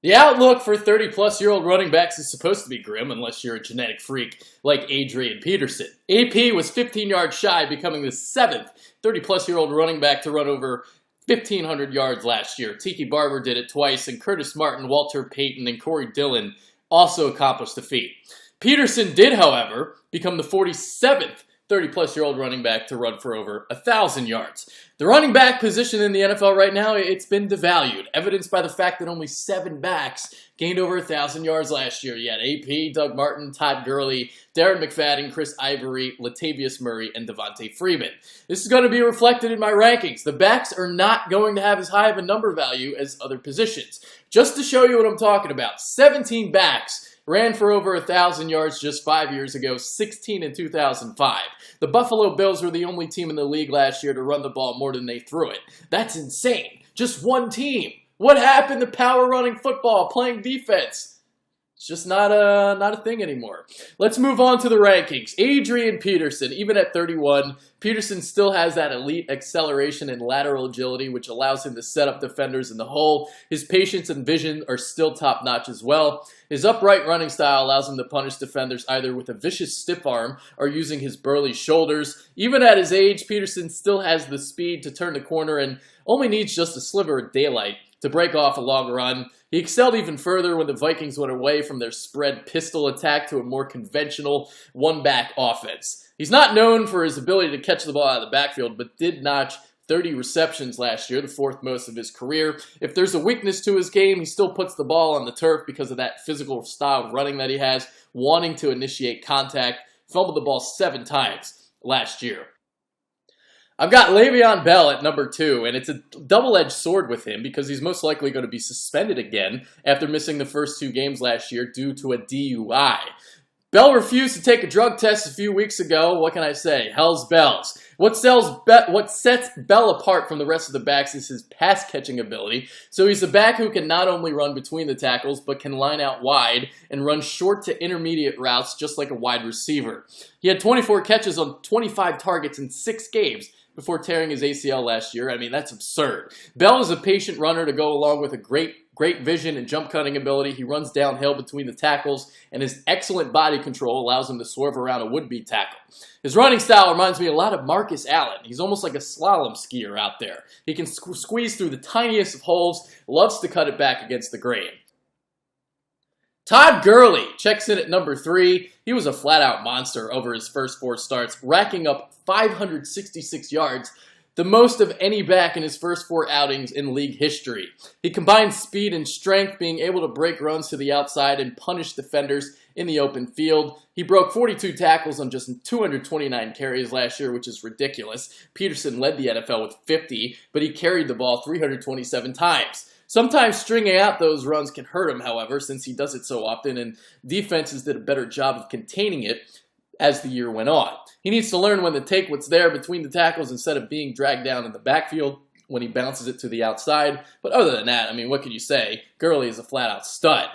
The outlook for 30-plus-year-old running backs is supposed to be grim unless you're a genetic freak like Adrian Peterson. AP was 15 yards shy, becoming the seventh 30-plus-year-old running back to run over 1,500 yards last year. Tiki Barber did it twice, and Curtis Martin, Walter Payton, and Corey Dillon also accomplished the feat. Peterson did, however, become the 47th 30-plus-year-old running back to run for over 1,000 yards. The running back position in the NFL right now, it's been devalued, evidenced by the fact that only 7 backs gained over 1,000 yards last year. You had AP, Doug Martin, Todd Gurley, Darren McFadden, Chris Ivory, Latavius Murray, and Devonta Freeman. This is going to be reflected in my rankings. The backs are not going to have as high of a number value as other positions. Just to show you what I'm talking about, 17 backs ran for over 1,000 yards just 5 years ago, 16 in 2005. The Buffalo Bills were the only team in the league last year to run the ball more than they threw it. That's insane. Just one team. What happened to power running football, playing defense? It's just not a thing anymore. Let's move on to the rankings. Adrian Peterson, even at 31, Peterson still has that elite acceleration and lateral agility, which allows him to set up defenders in the hole. His patience and vision are still top-notch as well. His upright running style allows him to punish defenders either with a vicious stiff arm or using his burly shoulders. Even at his age, Peterson still has the speed to turn the corner and only needs just a sliver of daylight to break off a long run. He excelled even further when the Vikings went away from their spread pistol attack to a more conventional one-back offense. He's not known for his ability to catch the ball out of the backfield, but did notch 30 receptions last year, the fourth most of his career. If there's a weakness to his game, he still puts the ball on the turf because of that physical style of running that he has, wanting to initiate contact. Fumbled the ball 7 times last year. I've got Le'Veon Bell at number 2, and it's a double-edged sword with him because he's most likely going to be suspended again after missing the first 2 games last year due to a DUI. Bell refused to take a drug test a few weeks ago. What can I say? Hell's bells. What sets Bell apart from the rest of the backs is his pass-catching ability. So he's a back who can not only run between the tackles, but can line out wide and run short to intermediate routes just like a wide receiver. He had 24 catches on 25 targets in 6 games before tearing his ACL last year. I mean, that's absurd. Bell is a patient runner to go along with a great vision and jump cutting ability. He runs downhill between the tackles, and his excellent body control allows him to swerve around a would-be tackle. His running style reminds me a lot of Marcus Allen. He's almost like a slalom skier out there. He can squeeze through the tiniest of holes, loves to cut it back against the grain. Todd Gurley checks in at number 3. He was a flat-out monster over his first 4 starts, racking up 566 yards, the most of any back in his first 4 outings in league history. He combines speed and strength, being able to break runs to the outside and punish defenders in the open field. He broke 42 tackles on just 229 carries last year, which is ridiculous. Peterson led the NFL with 50, but he carried the ball 327 times. Sometimes stringing out those runs can hurt him, however, since he does it so often, and defenses did a better job of containing it as the year went on. He needs to learn when to take what's there between the tackles instead of being dragged down in the backfield when he bounces it to the outside. But other than that, I mean, what can you say? Gurley is a flat-out stud.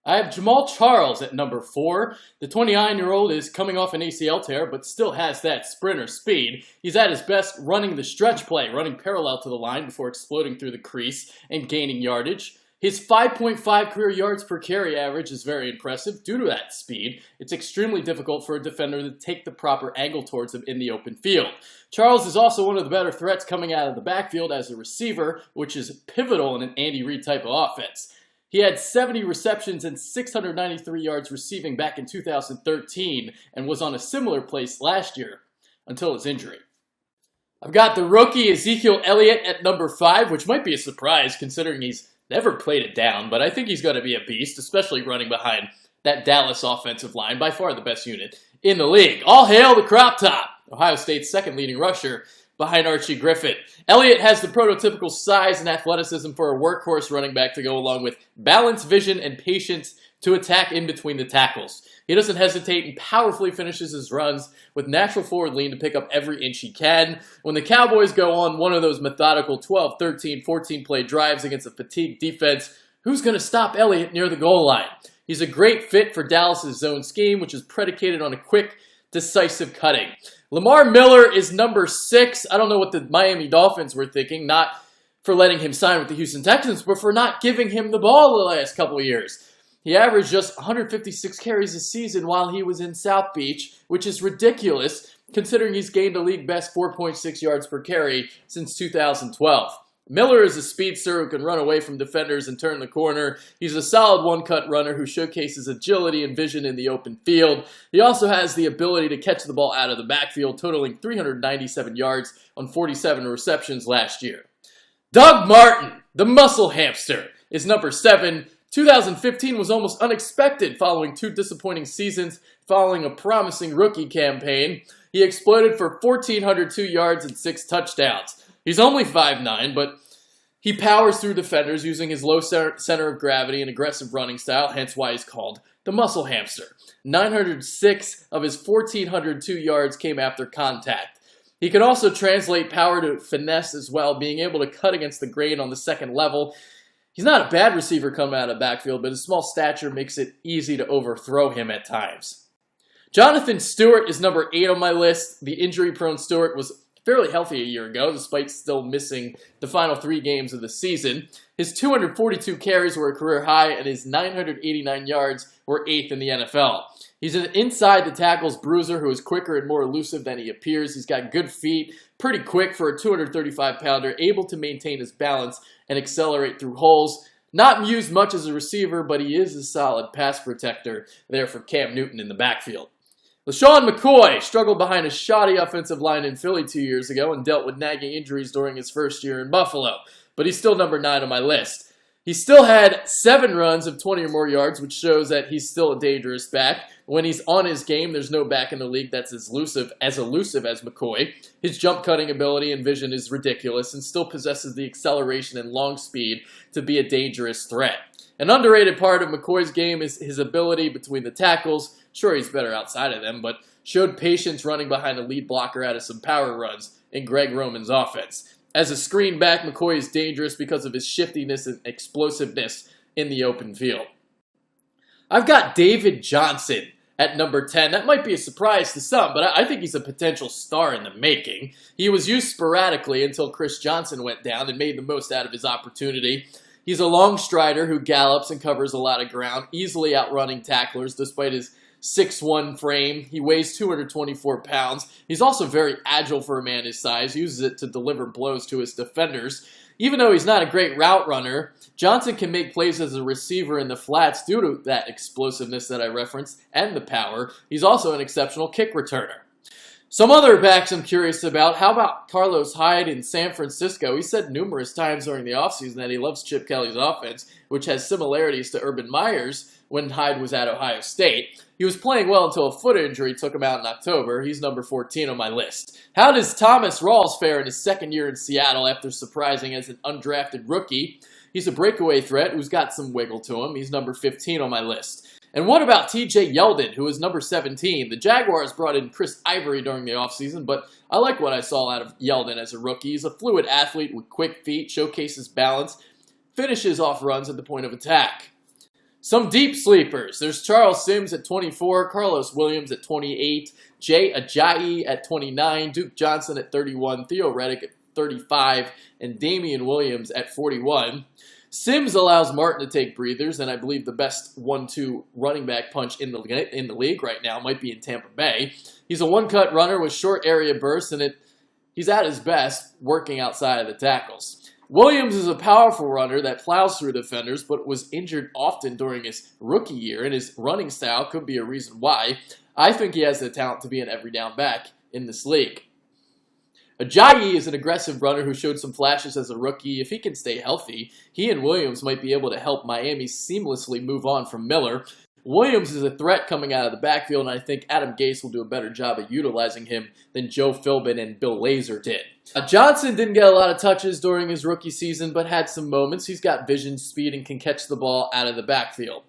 I have Jamaal Charles at number 4. The 29-year-old is coming off an ACL tear, but still has that sprinter speed. He's at his best running the stretch play, running parallel to the line before exploding through the crease and gaining yardage. His 5.5 career yards per carry average is very impressive due to that speed. It's extremely difficult for a defender to take the proper angle towards him in the open field. Charles is also one of the better threats coming out of the backfield as a receiver, which is pivotal in an Andy Reid type of offense. He had 70 receptions and 693 yards receiving back in 2013 and was on a similar pace last year until his injury. I've got the rookie Ezekiel Elliott at number 5, which might be a surprise considering he's never played it down, but I think he's going to be a beast, especially running behind that Dallas offensive line, by far the best unit in the league. All hail the crop top, Ohio State's second leading rusher behind Archie Griffin. Elliott has the prototypical size and athleticism for a workhorse running back to go along with balance, vision, and patience to attack in between the tackles. He doesn't hesitate and powerfully finishes his runs with natural forward lean to pick up every inch he can. When the Cowboys go on one of those methodical 12, 13, 14 play drives against a fatigued defense, who's going to stop Elliott near the goal line? He's a great fit for Dallas' zone scheme, which is predicated on a quick, decisive cutting. Lamar Miller is number 6. I don't know what the Miami Dolphins were thinking, not for letting him sign with the Houston Texans, but for not giving him the ball the last couple of years. He averaged just 156 carries a season while he was in South Beach, which is ridiculous considering he's gained a league-best 4.6 yards per carry since 2012. Miller is a speedster who can run away from defenders and turn the corner. He's a solid one-cut runner who showcases agility and vision in the open field. He also has the ability to catch the ball out of the backfield, totaling 397 yards on 47 receptions last year. Doug Martin, the muscle hamster, is number 7. 2015 was almost unexpected following 2 disappointing seasons following a promising rookie campaign. He exploded for 1,402 yards and 6 touchdowns. He's only 5'9", but he powers through defenders using his low center of gravity and aggressive running style, hence why he's called the muscle hamster. 906 of his 1,402 yards came after contact. He can also translate power to finesse as well, being able to cut against the grain on the second level. He's not a bad receiver coming out of the backfield, but his small stature makes it easy to overthrow him at times. Jonathan Stewart is number 8 on my list. The injury-prone Stewart was fairly healthy a year ago, despite still missing the final 3 games of the season. His 242 carries were a career high, and his 989 yards were 8th in the NFL. He's an inside-the-tackles bruiser who is quicker and more elusive than he appears. He's got good feet, pretty quick for a 235-pounder, able to maintain his balance and accelerate through holes. Not used much as a receiver, but he is a solid pass protector there for Cam Newton in the backfield. LeSean McCoy struggled behind a shoddy offensive line in Philly 2 years ago and dealt with nagging injuries during his first year in Buffalo, but he's still number 9 on my list. He still had 7 runs of 20 or more yards, which shows that he's still a dangerous back. When he's on his game, there's no back in the league that's as elusive as McCoy. His jump cutting ability and vision is ridiculous and still possesses the acceleration and long speed to be a dangerous threat. An underrated part of McCoy's game is his ability between the tackles. Sure, he's better outside of them, but showed patience running behind a lead blocker out of some power runs in Greg Roman's offense. As a screen back, McCoy is dangerous because of his shiftiness and explosiveness in the open field. I've got David Johnson at number 10. That might be a surprise to some, but I think he's a potential star in the making. He was used sporadically until Chris Johnson went down and made the most out of his opportunity. He's a long strider who gallops and covers a lot of ground, easily outrunning tacklers despite his 6'1" frame. He weighs 224 pounds. He's also very agile for a man his size, uses it to deliver blows to his defenders. Even though he's not a great route runner, Johnson can make plays as a receiver in the flats due to that explosiveness that I referenced and the power. He's also an exceptional kick returner. Some other backs I'm curious about. How about Carlos Hyde in San Francisco? He said numerous times during the offseason that he loves Chip Kelly's offense, which has similarities to Urban Meyer's when Hyde was at Ohio State. He was playing well until a foot injury took him out in October. He's number 14 on my list. How does Thomas Rawls fare in his second year in Seattle after surprising as an undrafted rookie? He's a breakaway threat who's got some wiggle to him. He's number 15 on my list. And what about TJ Yeldon, who is number 17? The Jaguars brought in Chris Ivory during the offseason, but I like what I saw out of Yeldon as a rookie. He's a fluid athlete with quick feet, showcases balance, finishes off runs at the point of attack. Some deep sleepers. There's Charles Sims at 24, Karlos Williams at 28, Ajayi at 29, Duke Johnson at 31, Theo Reddick at 35, and Damian Williams at 41. Sims allows Martin to take breathers, and I believe the best 1-2 running back punch in the league right now might be in Tampa Bay. He's a one-cut runner with short area bursts, and he's at his best working outside of the tackles. Williams is a powerful runner that plows through defenders, but was injured often during his rookie year, and his running style could be a reason why. I think he has the talent to be an every down back in this league. Ajayi is an aggressive runner who showed some flashes as a rookie. If he can stay healthy, he and Williams might be able to help Miami seamlessly move on from Miller. Williams is a threat coming out of the backfield, and I think Adam Gase will do a better job of utilizing him than Joe Philbin and Bill Lazor did. Johnson didn't get a lot of touches during his rookie season, but had some moments. He's got vision, speed, and can catch the ball out of the backfield.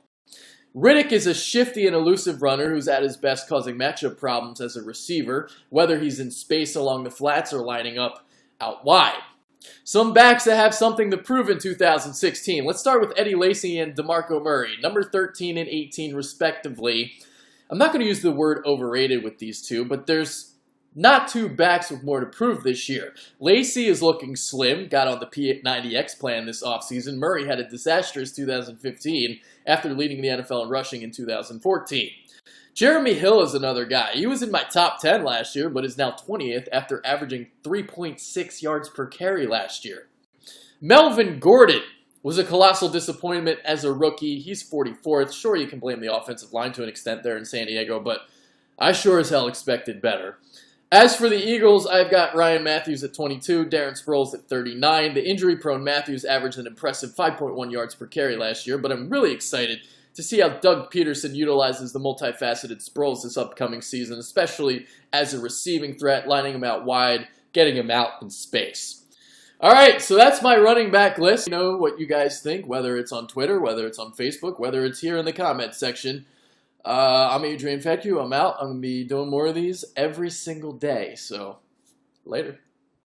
Riddick is a shifty and elusive runner who's at his best causing matchup problems as a receiver, whether he's in space along the flats or lining up out wide. Some backs that have something to prove in 2016. Let's start with Eddie Lacy and DeMarco Murray, number 13 and 18 respectively. I'm not going to use the word overrated with these two, but there's Not two backs with more to prove this year. Lacy is looking slim, got on the P90X plan this offseason. Murray had a disastrous 2015 after leading the NFL in rushing in 2014. Jeremy Hill is another guy. He was in my top 10 last year, but is now 20th after averaging 3.6 yards per carry last year. Melvin Gordon was a colossal disappointment as a rookie. He's 44th. Sure, you can blame the offensive line to an extent there in San Diego, but I sure as hell expected better. As for the Eagles, I've got Ryan Mathews at 22, Darren Sproles at 39. The injury-prone Mathews averaged an impressive 5.1 yards per carry last year, but I'm really excited to see how Doug Peterson utilizes the multifaceted Sproles this upcoming season, especially as a receiving threat, lining him out wide, getting him out in space. All right, so that's my running back list. You know what you guys think, whether it's on Twitter, whether it's on Facebook, whether it's here in the comments section. I'm Adrian Peterson. I'm out. I'm going to be doing more of these every single day. So, later.